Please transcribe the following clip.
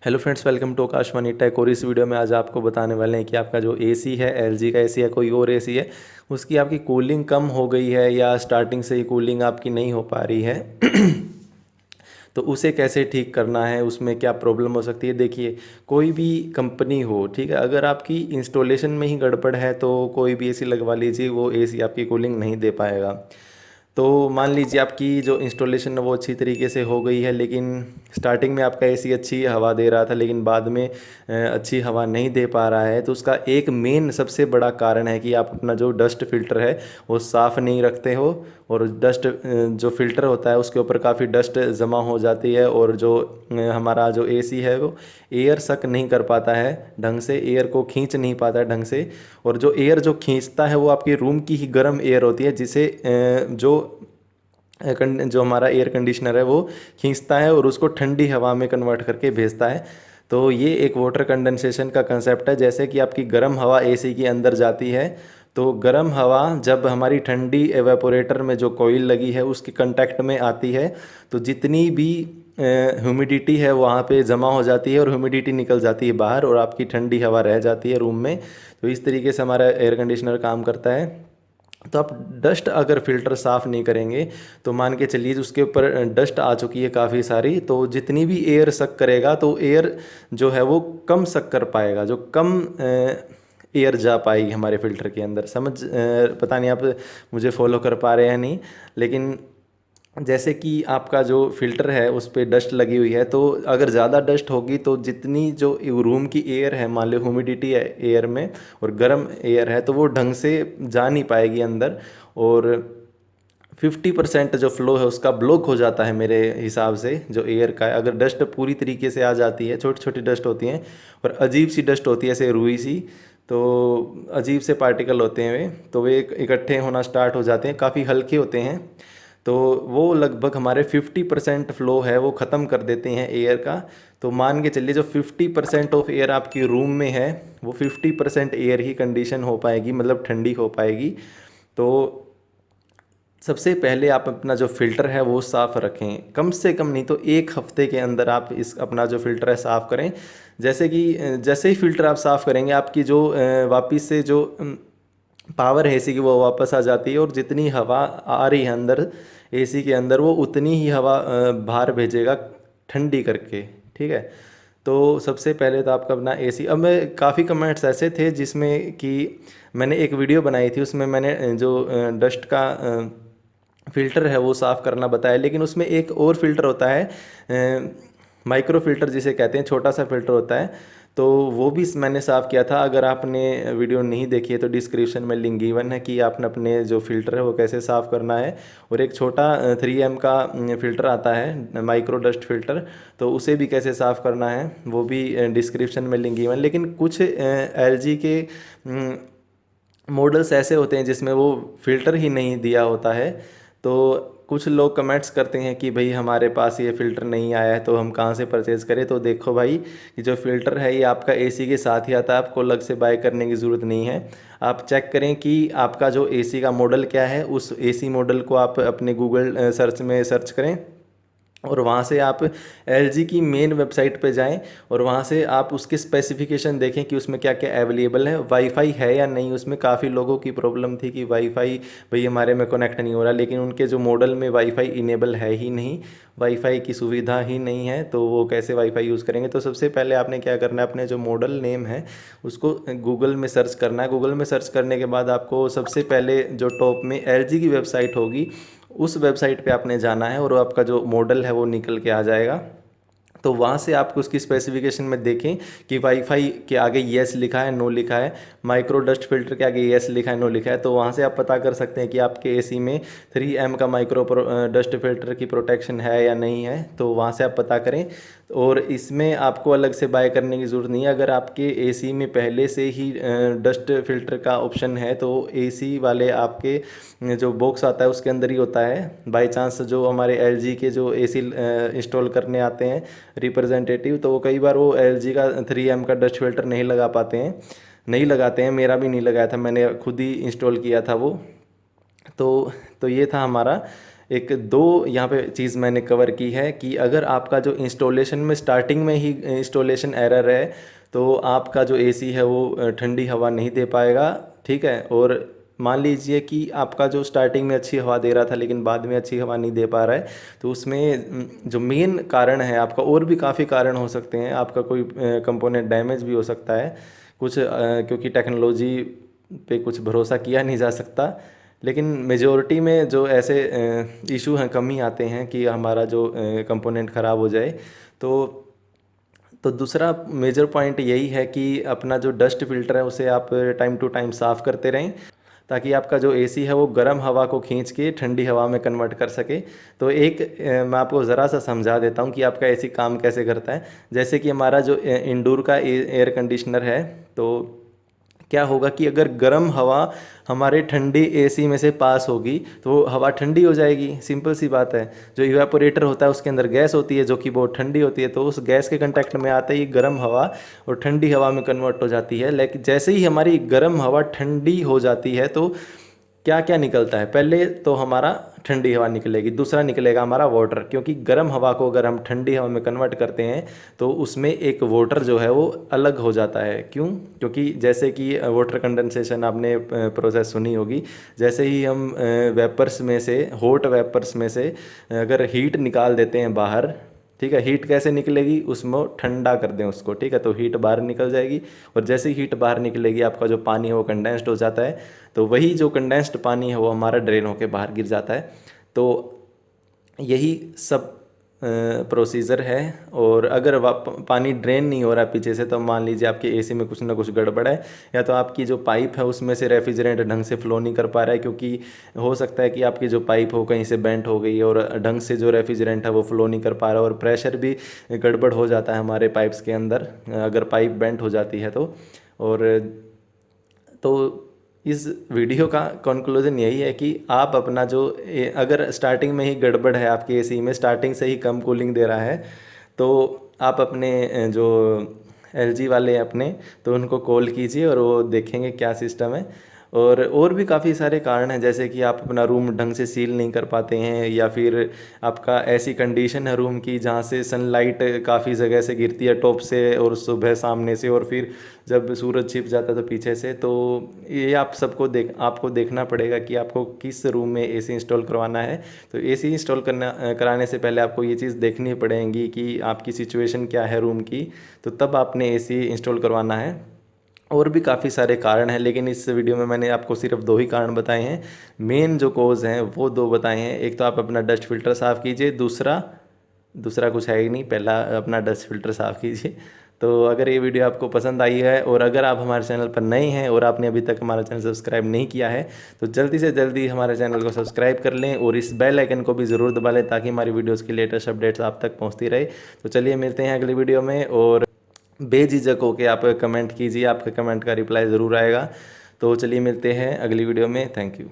Hello friends, welcome to Akash money tech. और इस video में आज आपको बताने वाले हैं कि आपका जो एसी है, एलजी का एसी है, कोई और एसी है, उसकी आपकी कूलिंग कम हो गई है या स्टार्टिंग से ही कूलिंग आपकी नहीं हो पा रही है। तो उसे कैसे ठीक करना है, उसमें क्या प्रॉब्लम हो सकती है। देखिए, कोई भी कंपनी हो, ठीक है, अगर आपकी इंस्टॉलेशन में ही गड़बड़ है तो कोई भी एसी लगवा लीजिए, वो एसी आपकी कूलिंग नहीं दे पाएगा। तो मान लीजिए आपकी जो इंस्टॉलेशन है वो अच्छी तरीके से हो गई है, लेकिन स्टार्टिंग में आपका एसी अच्छी हवा दे रहा था, लेकिन बाद में अच्छी हवा नहीं दे पा रहा है। तो उसका एक मेन सबसे बड़ा कारण है कि आप अपना जो डस्ट फिल्टर है वो साफ़ नहीं रखते हो। और डस्ट जो फिल्टर होता है उसके ऊपर काफ़ी डस्ट जमा हो जाती है, और जो हमारा जो एसी है वो एयर सक नहीं कर पाता है ढंग से, एयर को खींच नहीं पाता है ढंग से। और जो एयर जो खींचता है वो आपकी रूम की ही गर्म एयर होती है, जिसे जो हमारा एयर कंडीशनर है वो खींचता है और उसको ठंडी हवा में कन्वर्ट करके भेजता है। तो ये एक वाटर कंडेंसेशन का कंसेप्ट है। जैसे कि आपकी गर्म हवा एसी के अंदर जाती है, तो गर्म हवा जब हमारी ठंडी एवेपोरेटर में जो कॉइल लगी है उसके कांटेक्ट में आती है, तो जितनी भी ह्यूमिडिटी है वहाँ पे जमा हो जाती है और ह्यूमिडिटी निकल जाती है बाहर, और आपकी ठंडी हवा रह जाती है रूम में। तो इस तरीके से हमारा एयर कंडीशनर काम करता है। तो आप डस्ट अगर फ़िल्टर साफ़ नहीं करेंगे तो मान के चलिए उसके ऊपर डस्ट आ चुकी है काफ़ी सारी, तो जितनी भी एयर सक करेगा तो एयर जो है वो कम सक कर पाएगा, जो कम एयर जा पाएगी हमारे फ़िल्टर के अंदर। पता नहीं आप मुझे फॉलो कर पा रहे हैं नहीं, लेकिन जैसे कि आपका जो फ़िल्टर है उस पे डस्ट लगी हुई है, तो अगर ज़्यादा डस्ट होगी तो जितनी जो रूम की एयर है, मान लो ह्यूमिडिटी है एयर में और गर्म एयर है, तो वो ढंग से जा नहीं पाएगी अंदर, और 50% जो फ्लो है उसका ब्लॉक हो जाता है मेरे हिसाब से। जो एयर का है, अगर डस्ट पूरी तरीके से आ जाती है, छोटी छोटी डस्ट होती हैं और अजीब सी डस्ट होती है, ऐसे रुई सी, तो अजीब से पार्टिकल होते हैं वे, तो वे इकट्ठे होना स्टार्ट हो जाते हैं, काफ़ी हल्के होते हैं। तो वो लगभग हमारे 50% फ्लो है वो ख़त्म कर देते हैं एयर का। तो मान के चलिए जो 50% ऑफ एयर आपकी रूम में है वो 50% एयर ही कंडीशन हो पाएगी, मतलब ठंडी हो पाएगी। तो सबसे पहले आप अपना जो फ़िल्टर है वो साफ़ रखें, कम से कम नहीं तो 1 हफ्ते के अंदर आप इस अपना जो फ़िल्टर है साफ़ करें। जैसे कि जैसे ही फ़िल्टर आप साफ़ करेंगे, आपकी जो वापस से जो पावर है एसी की वो वापस आ जाती है, और जितनी हवा आ रही है अंदर एसी के अंदर वो उतनी ही हवा बाहर भेजेगा ठंडी करके। ठीक है। तो सबसे पहले तो आपका अपना एसी, अब मैं काफ़ी कमेंट्स ऐसे थे जिसमें कि मैंने एक वीडियो बनाई थी, उसमें मैंने जो डस्ट का फ़िल्टर है वो साफ़ करना बताया, लेकिन उसमें एक और फ़िल्टर होता है, माइक्रो फ़िल्टर जिसे कहते हैं, छोटा सा फ़िल्टर होता है। तो वो भी मैंने साफ़ किया था। अगर आपने वीडियो नहीं देखी है तो डिस्क्रिप्शन में लिंक गिवन है कि आपने अपने जो फ़िल्टर है वो कैसे साफ़ करना है। और एक छोटा 3M का फ़िल्टर आता है, माइक्रो डस्ट फ़िल्टर, तो उसे भी कैसे साफ़ करना है वो भी डिस्क्रिप्शन में लिंक गिवन। लेकिन कुछ एलजी के मॉडल्स ऐसे होते हैं जिसमें वो फ़िल्टर ही नहीं दिया होता है। तो कुछ लोग कमेंट्स करते हैं कि भाई हमारे पास ये फ़िल्टर नहीं आया है तो हम कहाँ से परचेज़ करें। तो देखो भाई, कि जो फ़िल्टर है ये आपका एसी के साथ ही आता है, आपको अलग से बाय करने की ज़रूरत नहीं है। आप चेक करें कि आपका जो एसी का मॉडल क्या है, उस एसी मॉडल को आप अपने गूगल सर्च में सर्च करें, और वहाँ से आप एलजी की मेन वेबसाइट पे जाएं, और वहाँ से आप उसके स्पेसिफिकेशन देखें कि उसमें क्या क्या अवेलेबल है, वाईफाई है या नहीं। उसमें काफ़ी लोगों की प्रॉब्लम थी कि वाईफाई भाई हमारे में कनेक्ट नहीं हो रहा, लेकिन उनके जो मॉडल में वाईफाई इनेबल है ही नहीं, वाईफाई की सुविधा ही नहीं है, तो वो कैसे वाईफाई यूज़ करेंगे। तो सबसे पहले आपने क्या करना है, अपने जो मॉडल नेम है उसको गूगल में सर्च करना है। गूगल में सर्च करने के बाद आपको सबसे पहले जो टॉप में एलजी की वेबसाइट होगी उस वेबसाइट पे आपने जाना है, और आपका जो मॉडल है वो निकल के आ जाएगा। तो वहाँ से आपको उसकी स्पेसिफिकेशन में देखें कि वाईफाई के आगे येस लिखा है, नो लिखा है, माइक्रो डस्ट फिल्टर के आगे येस लिखा है, नो लिखा है। तो वहाँ से आप पता कर सकते हैं कि आपके एसी में 3M का माइक्रो डस्ट फिल्टर की प्रोटेक्शन है या नहीं है। तो वहाँ से आप पता करें, और इसमें आपको अलग से बाय करने की ज़रूरत नहीं है। अगर आपके एसी में पहले से ही डस्ट फिल्टर का ऑप्शन है तो एसी वाले आपके जो बॉक्स आता है उसके अंदर ही होता है। बाय चांस जो हमारे एलजी के जो एसी इंस्टॉल करने आते हैं रिप्रेजेंटेटिव, तो वो कई बार वो एलजी का 3M का डस्ट फिल्टर नहीं लगा पाते हैं, नहीं लगाते हैं। मेरा भी नहीं लगाया था, मैंने खुद ही इंस्टॉल किया था वो। तो तो ये था हमारा एक दो यहाँ पे चीज़ मैंने कवर की है कि अगर आपका जो इंस्टॉलेशन में स्टार्टिंग में ही इंस्टॉलेशन एरर है तो आपका जो एसी है वो ठंडी हवा नहीं दे पाएगा, ठीक है। और मान लीजिए कि आपका जो स्टार्टिंग में अच्छी हवा दे रहा था लेकिन बाद में अच्छी हवा नहीं दे पा रहा है, तो उसमें जो मेन कारण है आपका, और भी काफ़ी कारण हो सकते हैं, आपका कोई कंपोनेंट डैमेज भी हो सकता है कुछ, क्योंकि टेक्नोलॉजी पे कुछ भरोसा किया नहीं जा सकता। लेकिन मेजॉरिटी में जो ऐसे इशू हैं, कमी आते हैं कि हमारा जो कंपोनेंट ख़राब हो जाए। तो दूसरा मेजर पॉइंट यही है कि अपना जो डस्ट फिल्टर है उसे आप टाइम टू टाइम साफ़ करते रहें, ताकि आपका जो एसी है वो गर्म हवा को खींच के ठंडी हवा में कन्वर्ट कर सके। तो मैं आपको ज़रा सा समझा देता हूँ कि आपका एसी काम कैसे करता है। जैसे कि हमारा जो इंडोर का एयर कंडीशनर है, तो क्या होगा कि अगर गर्म हवा हमारे ठंडी एसी में से पास होगी तो हवा ठंडी हो जाएगी, सिंपल सी बात है। जो इवेपोरेटर होता है उसके अंदर गैस होती है जो कि बहुत ठंडी होती है, तो उस गैस के कांटेक्ट में आते ही गर्म हवा और ठंडी हवा में कन्वर्ट हो जाती है। लेकिन जैसे ही हमारी गर्म हवा ठंडी हो जाती है तो क्या क्या निकलता है, पहले तो हमारा ठंडी हवा निकलेगी, दूसरा निकलेगा हमारा वाटर, क्योंकि गर्म हवा को अगर हम ठंडी हवा में कन्वर्ट करते हैं तो उसमें एक वाटर जो है वो अलग हो जाता है। क्यों? क्योंकि जैसे कि वाटर कंडेंसेशन आपने प्रोसेस सुनी होगी। जैसे ही हम वेपर्स में से, हॉट वेपर्स में से अगर हीट निकाल देते हैं बाहर, ठीक है, हीट कैसे निकलेगी, उसमें ठंडा कर दें उसको, ठीक है, तो हीट बाहर निकल जाएगी। और जैसे ही हीट बाहर निकलेगी आपका जो पानी है वो कंडेंस्ड हो जाता है, तो वही जो कंडेंस्ड पानी है वो हमारा ड्रेन होके बाहर गिर जाता है। तो यही सब प्रोसीजर है। और अगर पानी ड्रेन नहीं हो रहा पीछे से, तो मान लीजिए आपके एसी में कुछ ना कुछ गड़बड़ है, या तो आपकी जो पाइप है उसमें से रेफ्रिजरेंट ढंग से फ्लो नहीं कर पा रहा है, क्योंकि हो सकता है कि आपकी जो पाइप हो कहीं से बेंट हो गई और ढंग से जो रेफ्रिजरेंट है वो फ्लो नहीं कर पा रहा, और प्रेशर भी गड़बड़ हो जाता है हमारे पाइप्स के अंदर अगर पाइप बेंट हो जाती है तो। और तो इस वीडियो का कंक्लूजन यही है कि आप अपना जो अगर स्टार्टिंग में ही गड़बड़ है आपके एसी में, स्टार्टिंग से ही कम कूलिंग दे रहा है, तो आप अपने जो एलजी वाले हैं अपने, तो उनको कॉल कीजिए और वो देखेंगे क्या सिस्टम है। और भी काफ़ी सारे कारण हैं, जैसे कि आप अपना रूम ढंग से सील नहीं कर पाते हैं, या फिर आपका ऐसी कंडीशन है रूम की जहाँ से सनलाइट काफ़ी जगह से गिरती है, टॉप से और सुबह सामने से, और फिर जब सूरज छिप जाता है तो पीछे से। तो ये आप सबको आपको देखना पड़ेगा कि आपको किस रूम में एसी इंस्टॉल करवाना है। तो एसी इंस्टॉल कराने से पहले आपको ये चीज़ देखनी पड़ेगी कि आपकी सिचुएशन क्या है रूम की, तो तब आपने एसी इंस्टॉल करवाना है। और भी काफ़ी सारे कारण हैं, लेकिन इस वीडियो में मैंने आपको सिर्फ दो ही कारण बताए हैं। मेन जो कोज़ हैं वो दो बताए हैं। एक तो आप अपना डस्ट फिल्टर साफ़ कीजिए, दूसरा कुछ है ही नहीं, पहला अपना डस्ट फिल्टर साफ़ कीजिए। तो अगर ये वीडियो आपको पसंद आई है, और अगर आप हमारे चैनल पर नए हैं और आपने अभी तक हमारा चैनल सब्सक्राइब नहीं किया है, तो जल्दी से जल्दी हमारे चैनल को सब्सक्राइब कर लें और इस बेल आइकन को भी ज़रूर दबा लें, ताकि हमारी वीडियोज़ की लेटेस्ट अपडेट्स आप तक पहुँचती रहे। तो चलिए मिलते हैं अगली वीडियो में, और बेझिझक होकर आप कमेंट कीजिए, आपके कमेंट का रिप्लाई ज़रूर आएगा। तो चलिए मिलते हैं अगली वीडियो में। Thank you.